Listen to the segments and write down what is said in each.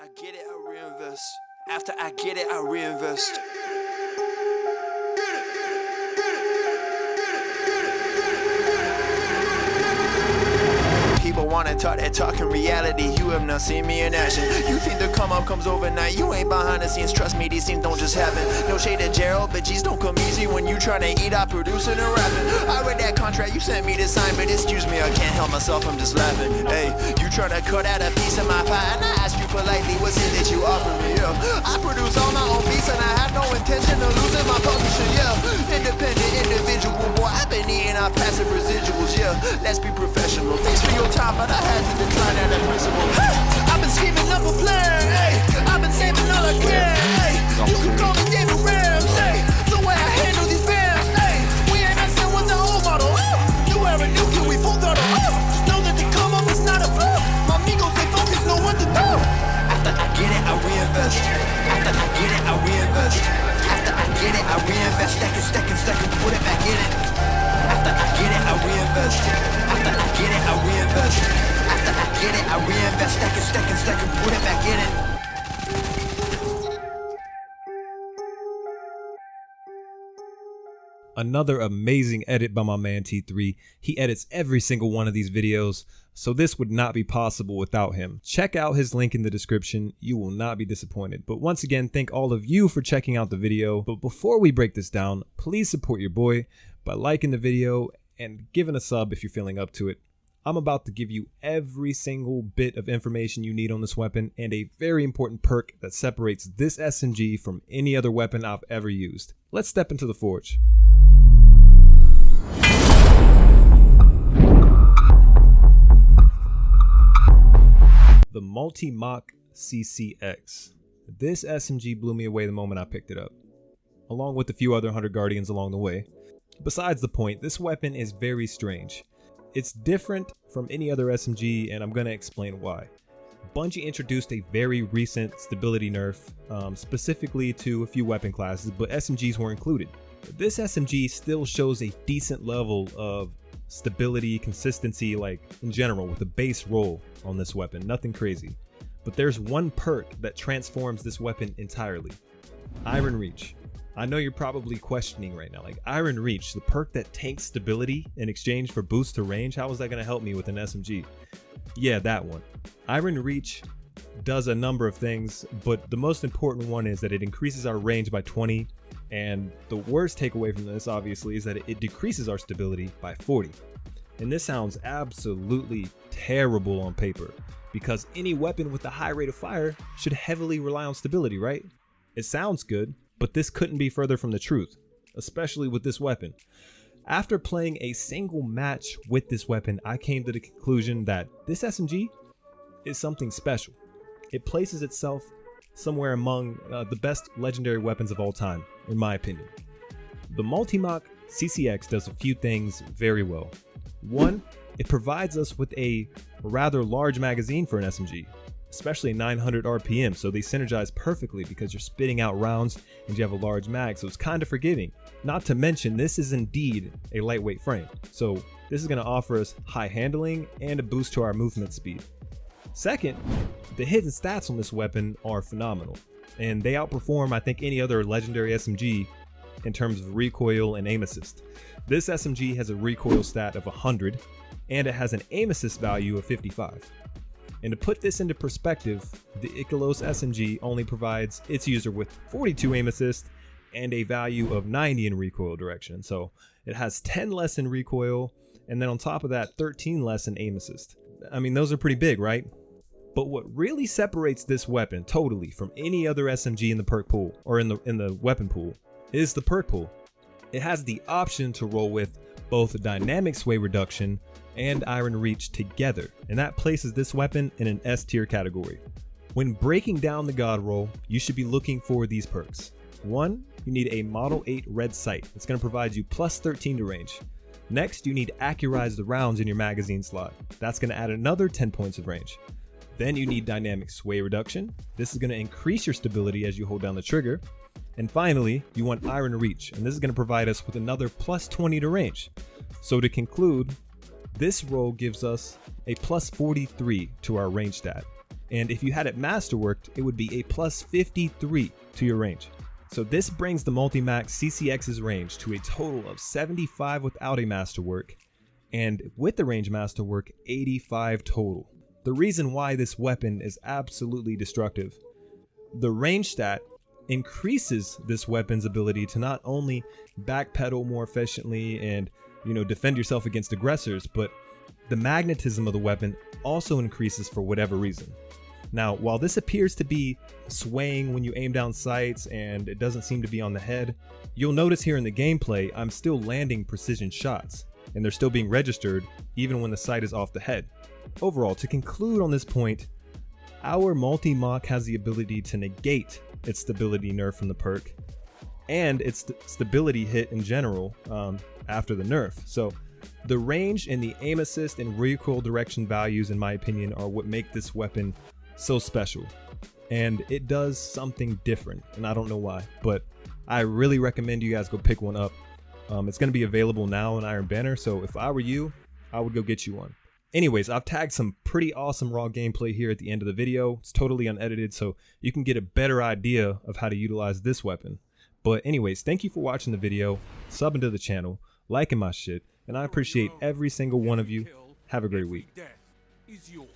I get it, I reinvest. After I get it, I reinvest. People wanna talk that talk in reality. You have not seen me in action. You think the come up comes overnight. You ain't behind the scenes. Trust me, these things don't just happen. No shade to Gerald, but G's don't come easy when you tryna eat out producing and rapping. I read that contract you sent me to sign, but excuse me, I can't help myself, I'm just laughing. Hey, you tryna cut out a piece of my pie, and I ask you politely, what's it that you offer me? Yeah, I produce all my own beats, and I have no intention of losing my publisher. Yeah, independent individual, boy, I've been eating our passive residuals. Yeah, let's be professional. Thanks for your time, but I had to decline that principle. Hey, I've been scheming up a plan. Hey, I've been saving all I can. Hey, you can call me David Rams. Hey, the way I handle these bands. Hey, we ain't messing with the old model. You wear a new kid, we full throttle. Just know that the come up is not a flaw. My amigos, they focus, know what to do. After I get it, I reinvest. After I get it, I reinvest. After I get it, I reinvest. Stack and put it back in it. After I get it, I reinvest. After I get it, I reinvest. After I get it, I reinvest. Stack and put it back in it. Another amazing edit by my man T3. He edits every single one of these videos, so this would not be possible without him. Check out his link in the description. You will not be disappointed. But once again, thank all of you for checking out the video. But before we break this down, please support your boy by liking the video and giving a sub if you're feeling up to it. I'm about to give you every single bit of information you need on this weapon and a very important perk that separates this SMG from any other weapon I've ever used. Let's step into the forge. The Multimach CCX. This SMG blew me away the moment I picked it up, along with a few other 100 Guardians along the way. Besides the point, this weapon is very strange. It's different from any other SMG, and I'm going to explain why. Bungie introduced a very recent stability nerf, specifically to a few weapon classes, but SMGs were included. This SMG still shows a decent level of stability, consistency, like in general, with a base roll on this weapon, nothing crazy. But there's one perk that transforms this weapon entirely: Iron Reach. I know you're probably questioning right now, like, Iron Reach, the perk that tanks stability in exchange for boost to range, how is that going to help me with an SMG? Yeah, that one. Iron Reach does a number of things, but the most important one is that it increases our range by 20, and the worst takeaway from this, obviously, is that it decreases our stability by 40. And this sounds absolutely terrible on paper, because any weapon with a high rate of fire should heavily rely on stability, right? It sounds good, but this couldn't be further from the truth, especially with this weapon. After playing a single match with this weapon, I came to the conclusion that this SMG is something special. It places itself somewhere among the best legendary weapons of all time, in my opinion. The Multimach CCX does a few things very well. One, it provides us with a rather large magazine for an SMG, especially 900 RPM, so they synergize perfectly because you're spitting out rounds and you have a large mag, so it's kind of forgiving. Not to mention, this is indeed a lightweight frame, so this is going to offer us high handling and a boost to our movement speed. Second, the hidden stats on this weapon are phenomenal, and they outperform, I think, any other legendary SMG in terms of recoil and aim assist. This SMG has a recoil stat of 100, and it has an aim assist value of 55. And to put this into perspective, the Ikelos SMG only provides its user with 42 aim assist and a value of 90 in recoil direction. So it has 10 less in recoil, and then on top of that, 13 less in aim assist. I mean, those are pretty big, right? But what really separates this weapon totally from any other SMG in the perk pool, or in the weapon pool, is the perk pool. It has the option to roll with both dynamic sway reduction and Iron Reach together, and that places this weapon in an S tier category. When breaking down the God roll, you should be looking for these perks. One, you need a Model 8 red sight. It's going to provide you plus 13 to range. Next, you need accurized rounds in your magazine slot. That's going to add another 10 points of range. Then you need dynamic sway reduction. This is going to increase your stability as you hold down the trigger. And finally, you want Iron Reach, and this is going to provide us with another plus 20 to range. So to conclude, this roll gives us a plus 43 to our range stat. and if you had it masterworked, it would be a plus 53 to your range. So this brings the Multimach CCX's range to a total of 75 without a masterwork, and with the range masterwork, 85 total. The reason why this weapon is absolutely destructive: the range stat increases this weapon's ability to not only backpedal more efficiently and, defend yourself against aggressors, but the magnetism of the weapon also increases for whatever reason. Now, while this appears to be swaying when you aim down sights and it doesn't seem to be on the head, you'll notice here in the gameplay I'm still landing precision shots, and they're still being registered even when the sight is off the head. Overall, to conclude on this point, our Multimach has the ability to negate its stability nerf from the perk and its stability hit in general after the nerf. So the range and the aim assist and recoil direction values, in my opinion, are what make this weapon so special. And it does something different, and I don't know why, but I really recommend you guys go pick one up. It's going to be available now in Iron Banner, so if I were you, I would go get you one. Anyways, I've tagged some pretty awesome raw gameplay here at the end of the video. It's totally unedited, so you can get a better idea of how to utilize this weapon. But anyways, thank you for watching the video, subbing to the channel, liking my shit, and I appreciate every single one of you. Have a great week. Death is yours.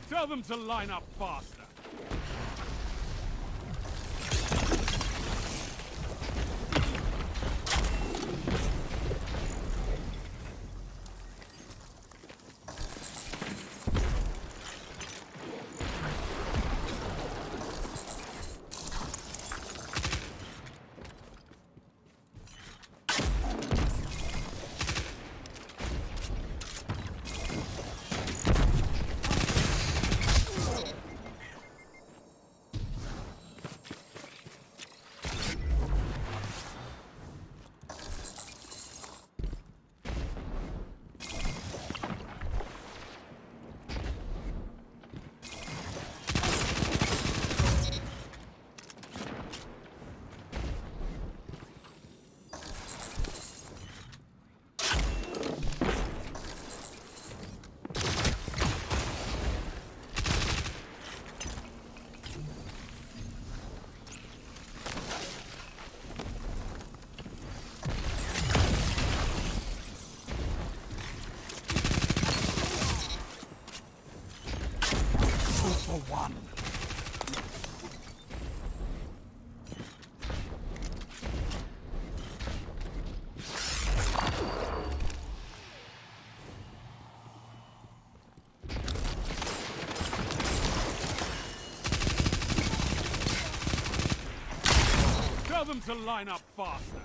Tell them to line up faster. One. Tell them to line up faster.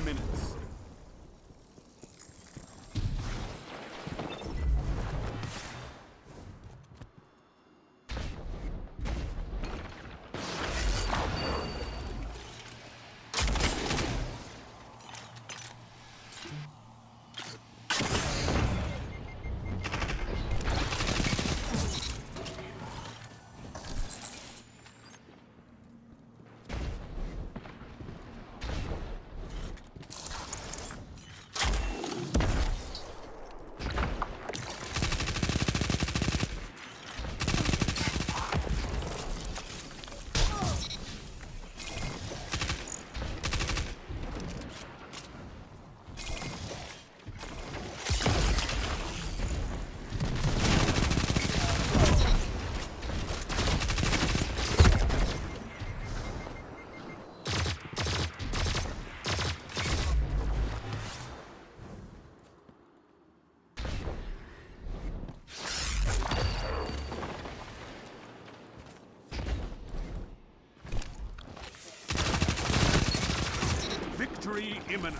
Minutes. imminent.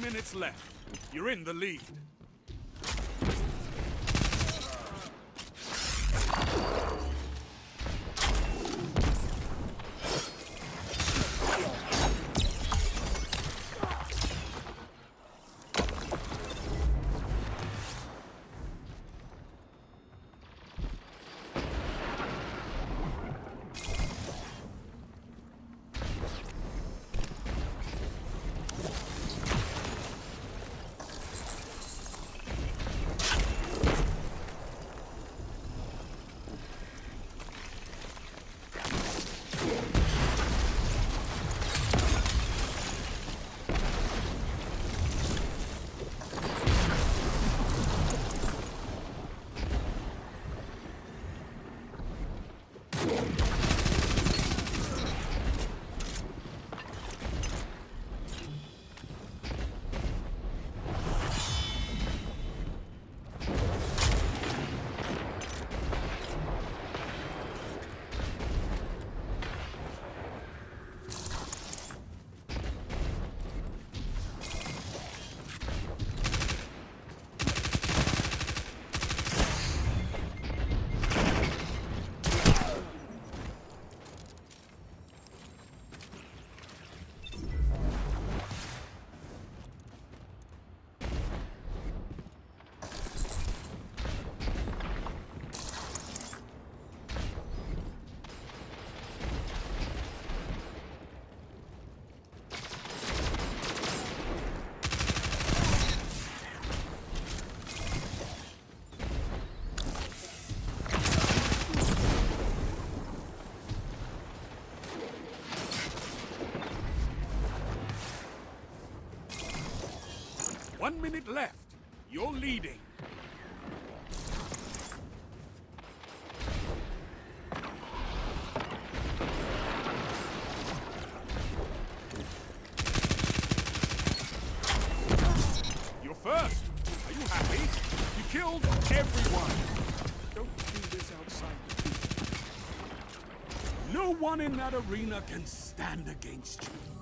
Minutes left. You're in the lead. One minute left. You're leading. You're first. Are you happy? You killed everyone. Don't do this outside the field. No one in that arena can stand against you.